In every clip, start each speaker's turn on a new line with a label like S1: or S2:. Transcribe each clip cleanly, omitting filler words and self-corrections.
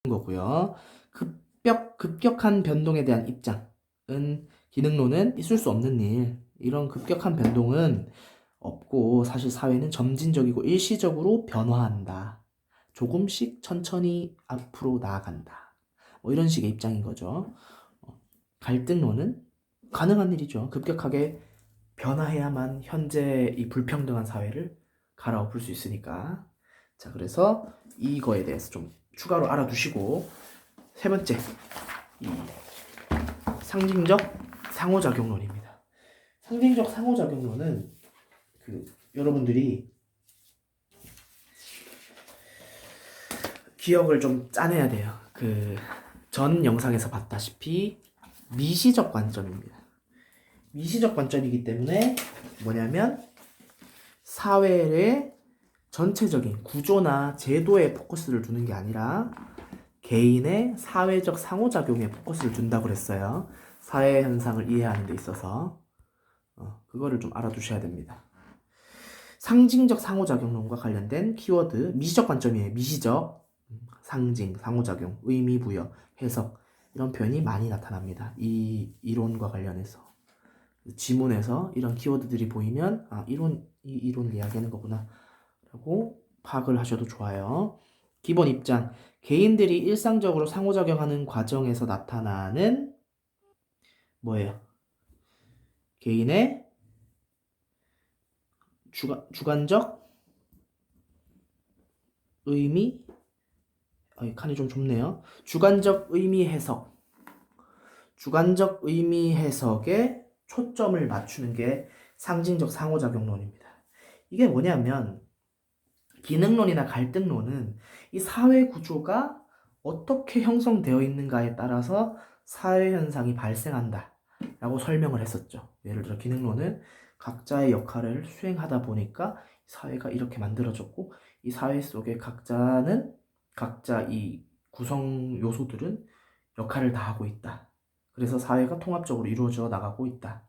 S1: 거고요. 급격한 변동에 대한 입장은 기능론은 있을 수 없는 일. 이런 급격한 변동은 없고 사실 사회는 점진적이고 일시적으로 변화한다. 조금씩 천천히 앞으로 나아간다. 뭐 이런 식의 입장인 거죠. 갈등론은 가능한 일이죠. 급격하게 변화해야만 현재 이 불평등한 사회를 갈아엎을 수 있으니까. 자, 그래서 이거에 대해서 좀 추가로 알아두시고, 세 번째, 이 상징적 상호작용론입니다. 상징적 상호작용론은 여러분들이 기억을 좀 짜내야 돼요. 전 영상에서 봤다시피 미시적 관점입니다. 미시적 관점이기 때문에 뭐냐면 사회의 전체적인 구조나 제도에 포커스를 두는 게 아니라 개인의 사회적 상호작용에 포커스를 둔다고 그랬어요. 사회 현상을 이해하는 데 있어서 그거를 좀 알아두셔야 됩니다. 상징적 상호작용론과 관련된 키워드, 미시적 관점이에요. 미시적, 상징, 상호작용, 의미 부여, 해석 이런 표현이 많이 나타납니다. 이 이론과 관련해서 지문에서 이런 키워드들이 보이면 이 이론을 이야기하는 거구나 라고 파악을 하셔도 좋아요. 기본 입장, 개인들이 일상적으로 상호작용하는 과정에서 나타나는 뭐예요? 개인의 주관적 의미, 칸이 좀 좁네요. 주관적 의미 해석, 주관적 의미 해석에 초점을 맞추는 게 상징적 상호작용론입니다. 이게 뭐냐면 기능론이나 갈등론은 이 사회 구조가 어떻게 형성되어 있는가에 따라서 사회 현상이 발생한다 라고 설명을 했었죠. 예를 들어 기능론은 각자의 역할을 수행하다 보니까 사회가 이렇게 만들어졌고 이 사회 속에 각자 이 구성 요소들은 역할을 다 하고 있다. 그래서 사회가 통합적으로 이루어져 나가고 있다.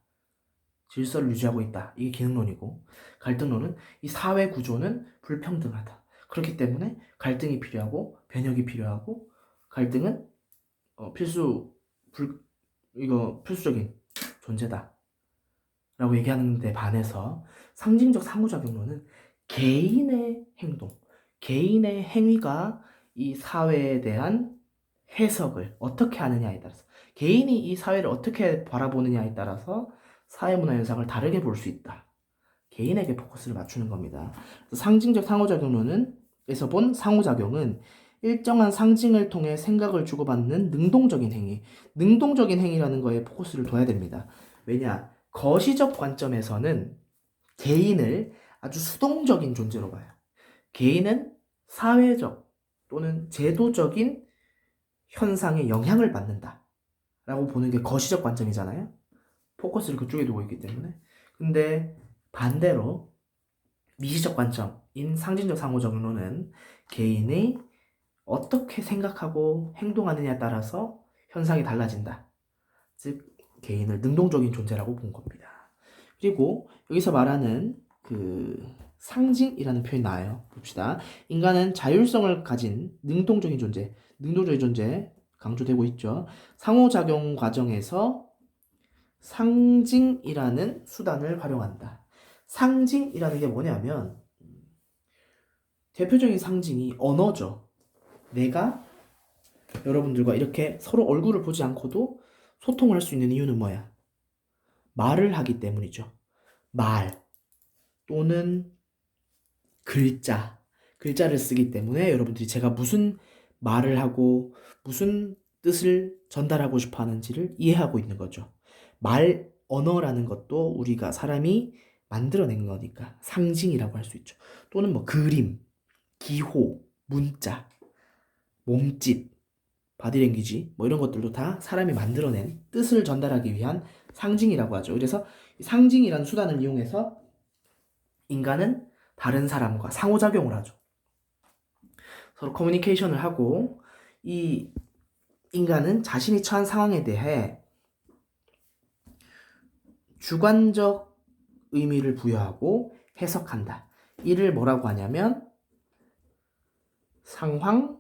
S1: 질서를 유지하고 있다. 이게 기능론이고, 갈등론은 이 사회 구조는 불평등하다. 그렇기 때문에 갈등이 필요하고 변혁이 필요하고 갈등은 필수적인 존재다 라고 얘기하는 데 반해서 상징적 상호작용론은 개인의 행동, 개인의 행위가 이 사회에 대한 해석을 어떻게 하느냐에 따라서, 개인이 이 사회를 어떻게 바라보느냐에 따라서 사회문화 현상을 다르게 볼 수 있다. 개인에게 포커스를 맞추는 겁니다. 상징적 상호작용론은 에서 본 상호작용은 일정한 상징을 통해 생각을 주고받는 능동적인 행위, 능동적인 행위라는 거에 포커스를 둬야 됩니다. 왜냐? 거시적 관점에서는 개인을 아주 수동적인 존재로 봐요. 개인은 사회적 또는 제도적인 현상에 영향을 받는다 라고 보는 게 거시적 관점이잖아요. 포커스를 그쪽에 두고 있기 때문에. 근데 반대로 미시적 관점인 상징적 상호작용론은 개인이 어떻게 생각하고 행동하느냐에 따라서 현상이 달라진다. 즉 개인을 능동적인 존재라고 본 겁니다. 그리고 여기서 말하는 상징이라는 표현이 나와요. 봅시다. 인간은 자율성을 가진 능동적인 존재 강조되고 있죠. 상호작용 과정에서 상징이라는 수단을 활용한다. 상징이라는 게 뭐냐면 대표적인 상징이 언어죠. 내가 여러분들과 이렇게 서로 얼굴을 보지 않고도 소통을 할 수 있는 이유는 뭐야? 말을 하기 때문이죠. 말 또는 글자를 쓰기 때문에 여러분들이 제가 무슨 말을 하고 무슨 뜻을 전달하고 싶어 하는지를 이해하고 있는 거죠. 언어라는 것도 우리가 사람이 만들어낸 거니까 상징이라고 할 수 있죠. 또는 뭐 그림, 기호, 문자, 몸짓, 바디랭귀지 뭐 이런 것들도 다 사람이 만들어낸 뜻을 전달하기 위한 상징이라고 하죠. 그래서 상징이라는 수단을 이용해서 인간은 다른 사람과 상호작용을 하죠. 서로 커뮤니케이션을 하고 이 인간은 자신이 처한 상황에 대해 주관적 의미를 부여하고 해석한다. 이를 뭐라고 하냐면 상황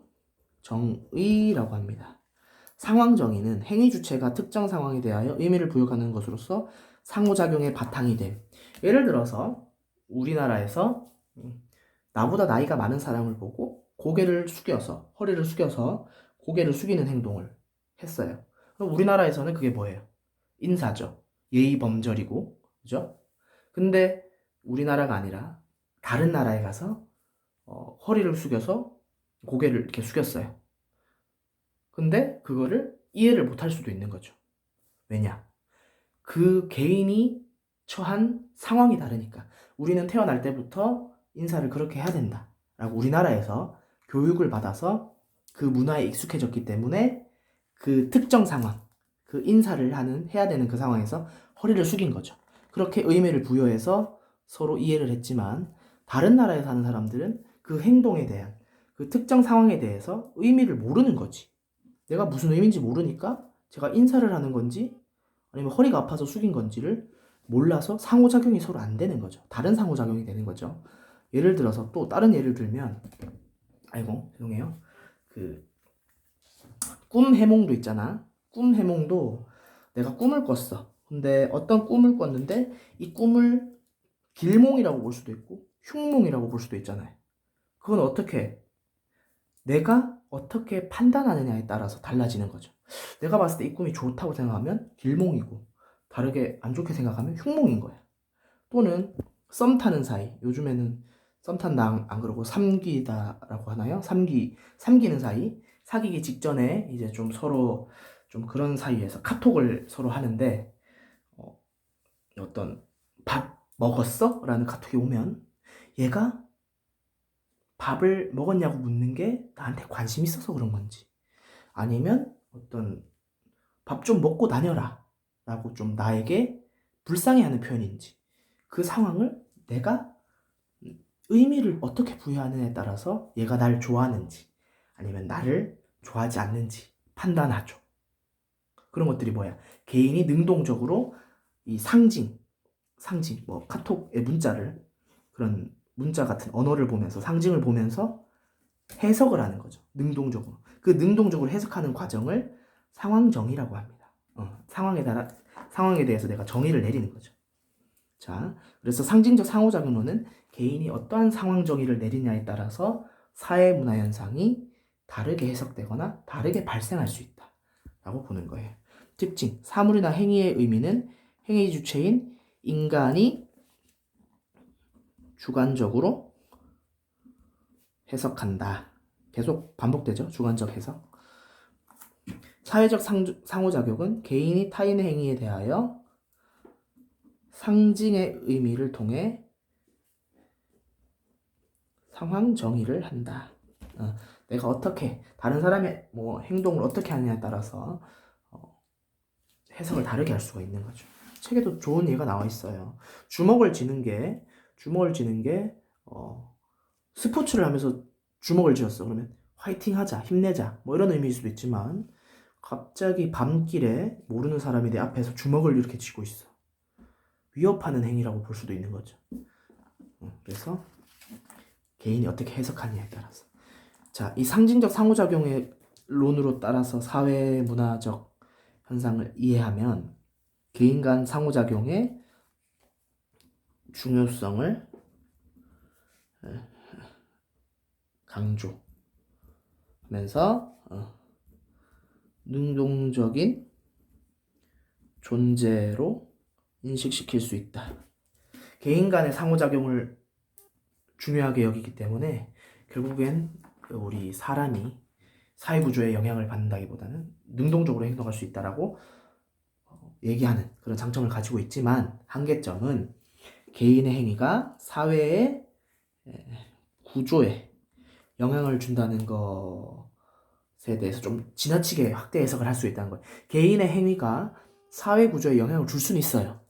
S1: 상황정의라고 합니다. 상황정의는 행위 주체가 특정 상황에 대하여 의미를 부여하는 것으로서 상호작용의 바탕이 됨. 예를 들어서 우리나라에서 나보다 나이가 많은 사람을 보고 고개를 숙여서 허리를 숙여서 고개를 숙이는 행동을 했어요. 그럼 우리나라에서는 그게 뭐예요? 인사죠. 예의 범절이고, 그죠? 근데 우리나라가 아니라 다른 나라에 가서 허리를 숙여서 고개를 이렇게 숙였어요. 근데 그거를 이해를 못할 수도 있는 거죠. 왜냐? 그 개인이 처한 상황이 다르니까. 우리는 태어날 때부터 인사를 그렇게 해야 된다 라고 우리나라에서 교육을 받아서 그 문화에 익숙해졌기 때문에 그 특정 상황, 그 인사를 해야 되는 그 상황에서 허리를 숙인 거죠. 그렇게 의미를 부여해서 서로 이해를 했지만 다른 나라에 사는 사람들은 그 행동에 대한 그 특정 상황에 대해서 의미를 모르는 거지. 내가 무슨 의미인지 모르니까 제가 인사를 하는 건지 아니면 허리가 아파서 숙인 건지를 몰라서 상호작용이 서로 안 되는 거죠. 다른 상호작용이 되는 거죠. 예를 들어서 또 다른 예를 들면, 아이고 죄송해요. 그 꿈 해몽도 있잖아. 꿈 해몽도 내가 꿈을 꿨어. 근데 어떤 꿈을 꿨는데 이 꿈을 길몽이라고 볼 수도 있고 흉몽이라고 볼 수도 있잖아요. 그건 내가 어떻게 판단하느냐에 따라서 달라지는 거죠. 내가 봤을 때 이 꿈이 좋다고 생각하면 길몽이고 다르게 안 좋게 생각하면 흉몽인 거야. 또는 썸 타는 사이, 요즘에는 썸 탄다 안 그러고 삼기다라고 하나요? 삼기는 사이, 사귀기 직전에 이제 좀 서로 좀 그런 사이에서 카톡을 서로 하는데 어떤 밥 먹었어? 라는 카톡이 오면 얘가 밥을 먹었냐고 묻는 게 나한테 관심 있어서 그런 건지 아니면 어떤 밥 좀 먹고 다녀라 라고 좀 나에게 불쌍해하는 표현인지 그 상황을 내가 의미를 어떻게 부여하느냐에 따라서 얘가 나를 좋아하는지 아니면 나를 좋아하지 않는지 판단하죠. 그런 것들이 뭐야? 개인이 능동적으로 이 뭐 카톡의 문자를 그런 문자 같은 언어를 보면서 상징을 보면서 해석을 하는 거죠. 능동적으로. 그 능동적으로 해석하는 과정을 상황정의라고 합니다. 상황에 대해서 내가 정의를 내리는 거죠. 자, 그래서 상징적 상호작용론은 개인이 어떠한 상황 정의를 내리냐에 따라서 사회 문화 현상이 다르게 해석되거나 다르게 발생할 수 있다 라고 보는 거예요. 특징, 사물이나 행위의 의미는 행위 주체인 인간이 주관적으로 해석한다. 계속 반복되죠. 주관적 해석. 사회적 상호작용은 개인이 타인의 행위에 대하여 상징의 의미를 통해 상황 정의를 한다. 내가 어떻게 다른 사람의 뭐 행동을 어떻게 하느냐에 따라서 해석을 다르게 할 수가 있는 거죠. 책에도 좋은 예가 나와 있어요. 주먹을 쥐는 게 스포츠를 하면서 주먹을 쥐었어. 그러면 화이팅 하자, 힘내자 뭐 이런 의미일 수도 있지만 갑자기 밤길에 모르는 사람이 내 앞에서 주먹을 이렇게 쥐고 있어. 위협하는 행위라고 볼 수도 있는 거죠. 그래서 개인이 어떻게 해석하느냐에 따라서. 자, 이 상징적 상호작용의 론으로 따라서 사회 문화적 현상을 이해하면 개인 간 상호작용의 중요성을 강조하면서 능동적인 존재로 인식시킬 수 있다. 개인 간의 상호작용을 중요하게 여기기 때문에 결국엔 우리 사람이 사회구조에 영향을 받는다기보다는 능동적으로 행동할 수 있다라고 얘기하는 그런 장점을 가지고 있지만 한계점은 개인의 행위가 사회의 구조에 영향을 준다는 것에 대해서 좀 지나치게 확대 해석을 할 수 있다는 거예요. 개인의 행위가 사회 구조에 영향을 줄 수는 있어요.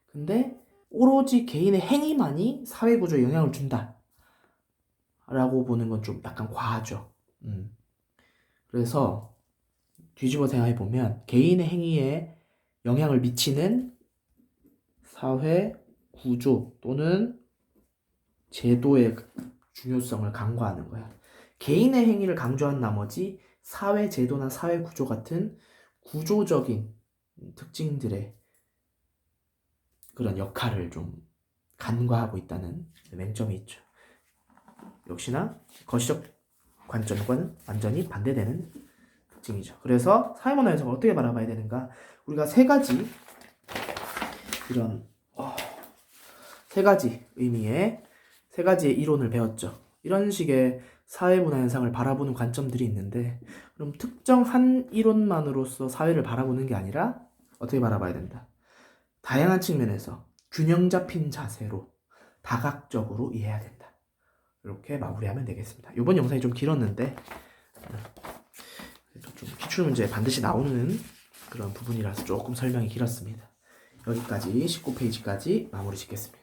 S1: 근데 오로지 개인의 행위만이 사회 구조에 영향을 준다 라고 보는 건 좀 약간 과하죠. 그래서 뒤집어 생각해 보면 개인의 행위에 영향을 미치는 사회 구조 또는 제도의 중요성을 간과하는 거야. 개인의 행위를 강조한 나머지 사회 제도나 사회 구조 같은 구조적인 특징들의 그런 역할을 좀 간과하고 있다는 맹점이 있죠. 역시나 거시적 관점과는 완전히 반대되는 특징이죠. 그래서 사회문화 현상을 어떻게 바라봐야 되는가? 우리가 세 가지 이런 세 가지 의미의 세 가지의 이론을 배웠죠. 이런 식의 사회문화 현상을 바라보는 관점들이 있는데, 그럼 특정 한 이론만으로서 사회를 바라보는 게 아니라 어떻게 바라봐야 된다? 다양한 측면에서 균형 잡힌 자세로 다각적으로 이해해야 된다. 이렇게 마무리하면 되겠습니다. 이번 영상이 좀 길었는데 좀 기출문제에 반드시 나오는 그런 부분이라서 조금 설명이 길었습니다. 여기까지 19페이지까지 마무리 짓겠습니다.